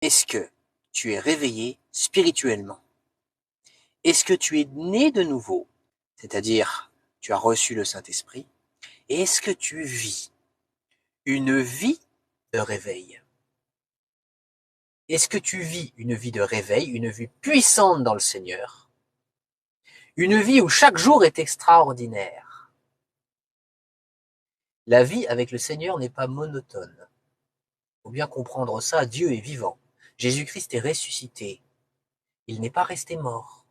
Est-ce que tu es réveillé spirituellement? Est-ce que tu es né de nouveau? C'est-à-dire, tu as reçu le Saint-Esprit. Et est-ce que tu vis une vie de réveil? Est-ce que tu vis une vie de réveil, une vie puissante dans le Seigneur? Une vie où chaque jour est extraordinaire? La vie avec le Seigneur n'est pas monotone. Il faut bien comprendre ça, Dieu est vivant. Jésus-Christ est ressuscité. Il n'est pas resté mort.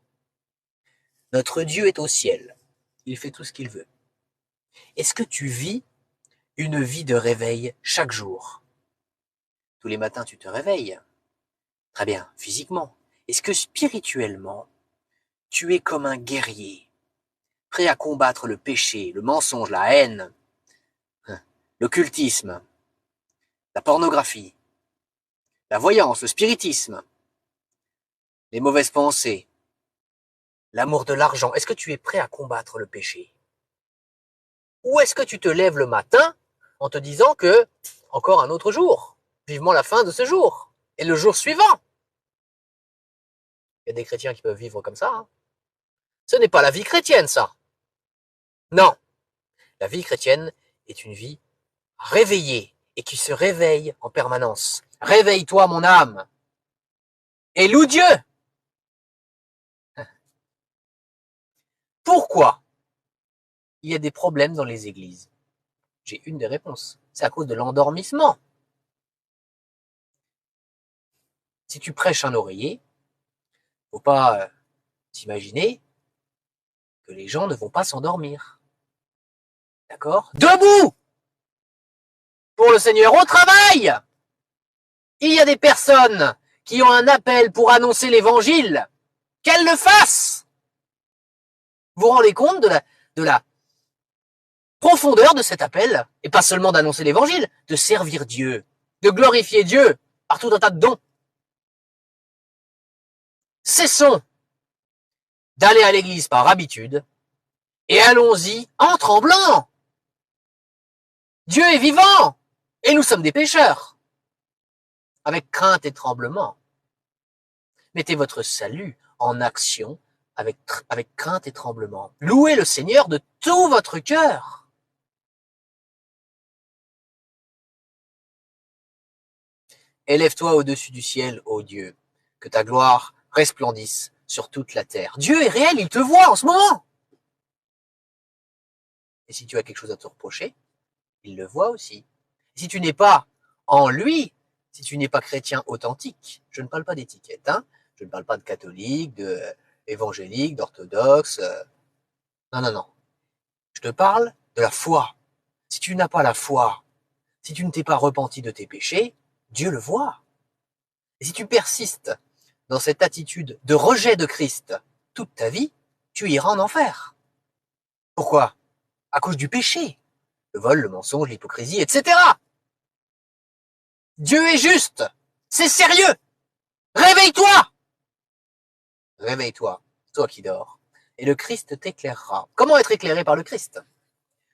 Notre Dieu est au ciel. Il fait tout ce qu'il veut. Est-ce que tu vis une vie de réveil chaque jour? Tous les matins, tu te réveilles. Très bien, physiquement. Est-ce que spirituellement, tu es comme un guerrier, prêt à combattre le péché, le mensonge, la haine, l'occultisme, la pornographie, la voyance, le spiritisme, les mauvaises pensées, l'amour de l'argent? Est-ce que tu es prêt à combattre le péché? Ou est-ce que tu te lèves le matin en te disant que encore un autre jour, vivement la fin de ce jour et le jour suivant? Il y a des chrétiens qui peuvent vivre comme ça. Ce n'est pas la vie chrétienne, ça. Non. La vie chrétienne est une vie réveillée et qui se réveille en permanence. Réveille-toi, mon âme, et loue Dieu. Pourquoi il y a des problèmes dans les églises? J'ai une des réponses. C'est à cause de l'endormissement. Si tu prêches un oreiller, faut pas t'imaginer que les gens ne vont pas s'endormir. D'accord? Debout! Pour le Seigneur, au travail! Il y a des personnes qui ont un appel pour annoncer l'évangile. Qu'elles le fassent! Vous vous rendez compte de la profondeur de cet appel? Et pas seulement d'annoncer l'évangile, de servir Dieu, de glorifier Dieu par tout un tas de dons. Cessons d'aller à l'église par habitude et allons-y en tremblant. Dieu est vivant et nous sommes des pécheurs. Avec crainte et tremblement. Mettez votre salut en action avec crainte et tremblement. Louez le Seigneur de tout votre cœur. Élève-toi au-dessus du ciel, ô Dieu, que ta gloire resplendisse sur toute la terre. Dieu est réel, il te voit en ce moment. Et si tu as quelque chose à te reprocher, il le voit aussi. Si tu n'es pas en lui, si tu n'es pas chrétien authentique, je ne parle pas d'étiquette, hein, je ne parle pas de catholique, d'évangélique, d'orthodoxe, non, non, non. Je te parle de la foi. Si tu n'as pas la foi, si tu ne t'es pas repenti de tes péchés, Dieu le voit. Et si tu persistes dans cette attitude de rejet de Christ toute ta vie, tu iras en enfer. Pourquoi? À cause du péché. Le vol, le mensonge, l'hypocrisie, etc. Dieu est juste. C'est sérieux. Réveille-toi. Réveille-toi, toi qui dors. Et le Christ t'éclairera. Comment être éclairé par le Christ?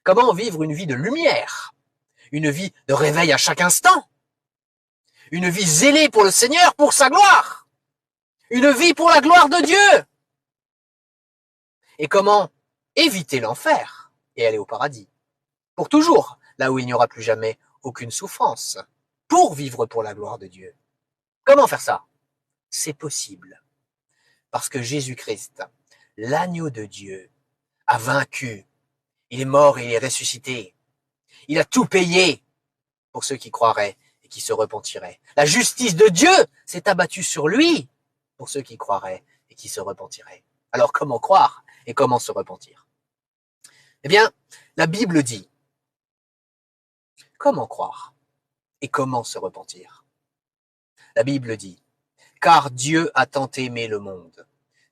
Comment vivre une vie de lumière? Une vie de réveil à chaque instant? Une vie zélée pour le Seigneur, pour sa gloire? Une vie pour la gloire de Dieu? Et comment éviter l'enfer et aller au paradis? Pour toujours, là où il n'y aura plus jamais aucune souffrance. Pour vivre pour la gloire de Dieu. Comment faire ça? C'est possible. Parce que Jésus-Christ, l'agneau de Dieu, a vaincu. Il est mort et il est ressuscité. Il a tout payé pour ceux qui croiraient et qui se repentiraient. La justice de Dieu s'est abattue sur lui pour ceux qui croiraient et qui se repentiraient. Alors comment croire et comment se repentir? Eh bien, la Bible dit, comment croire et comment se repentir? La Bible dit, car Dieu a tant aimé le monde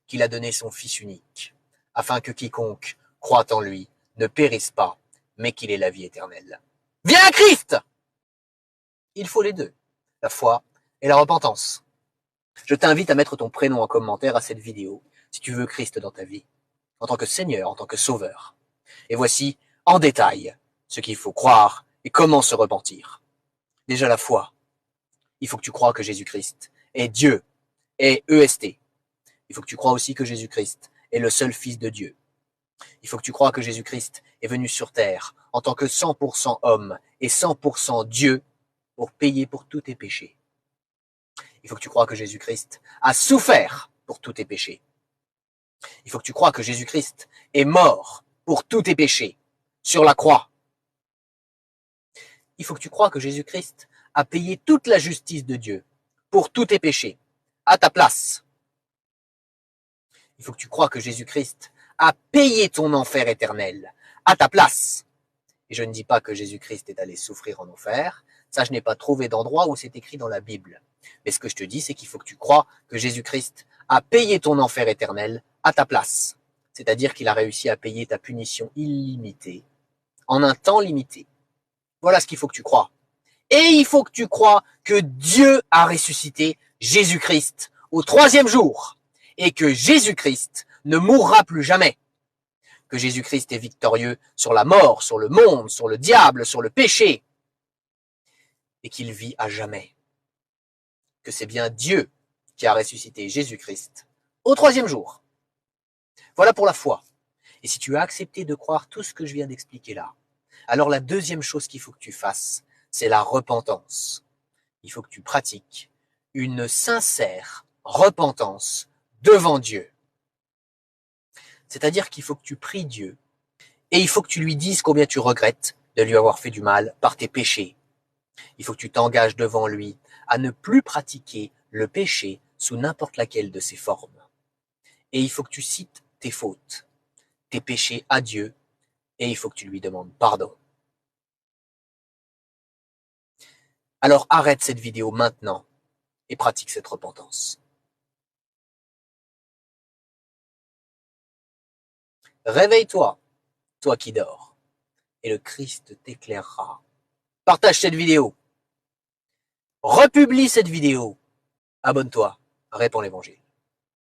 qu'il a donné son Fils unique, afin que quiconque croit en lui ne périsse pas, mais qu'il ait la vie éternelle. Viens à Christ! Il faut les deux, la foi et la repentance. Je t'invite à mettre ton prénom en commentaire à cette vidéo, si tu veux Christ dans ta vie, en tant que Seigneur, en tant que Sauveur. Et voici, en détail, ce qu'il faut croire et comment se repentir. Déjà la foi. Il faut que tu crois que Jésus-Christ est Dieu, est EST. Il faut que tu crois aussi que Jésus-Christ est le seul Fils de Dieu. Il faut que tu crois que Jésus-Christ est venu sur terre en tant que 100% homme et 100% Dieu pour payer pour tous tes péchés. Il faut que tu crois que Jésus-Christ a souffert pour tous tes péchés. Il faut que tu crois que Jésus-Christ est mort pour tous tes péchés sur la croix. Il faut que tu crois que Jésus-Christ a payé toute la justice de Dieu pour tous tes péchés, à ta place. Il faut que tu crois que Jésus-Christ a payé ton enfer éternel, à ta place. Et je ne dis pas que Jésus-Christ est allé souffrir en enfer, ça je n'ai pas trouvé d'endroit où c'est écrit dans la Bible. Mais ce que je te dis, c'est qu'il faut que tu crois que Jésus-Christ a payé ton enfer éternel à ta place. C'est-à-dire qu'il a réussi à payer ta punition illimitée, en un temps limité. Voilà ce qu'il faut que tu crois. Et il faut que tu crois que Dieu a ressuscité Jésus-Christ au 3e jour, et que Jésus-Christ ne mourra plus jamais. Que Jésus-Christ est victorieux sur la mort, sur le monde, sur le diable, sur le péché, et qu'il vit à jamais. Que c'est bien Dieu qui a ressuscité Jésus-Christ au 3e jour. Voilà pour la foi. Et si tu as accepté de croire tout ce que je viens d'expliquer là, alors la deuxième chose qu'il faut que tu fasses, c'est la repentance. Il faut que tu pratiques une sincère repentance devant Dieu. C'est-à-dire qu'il faut que tu pries Dieu et il faut que tu lui dises combien tu regrettes de lui avoir fait du mal par tes péchés. Il faut que tu t'engages devant lui à ne plus pratiquer le péché sous n'importe laquelle de ses formes. Et il faut que tu cites tes fautes, tes péchés à Dieu, et il faut que tu lui demandes pardon. Alors arrête cette vidéo maintenant et pratique cette repentance. Réveille-toi, toi qui dors, et le Christ t'éclairera. Partage cette vidéo. Republie cette vidéo. Abonne-toi, répands l'évangile.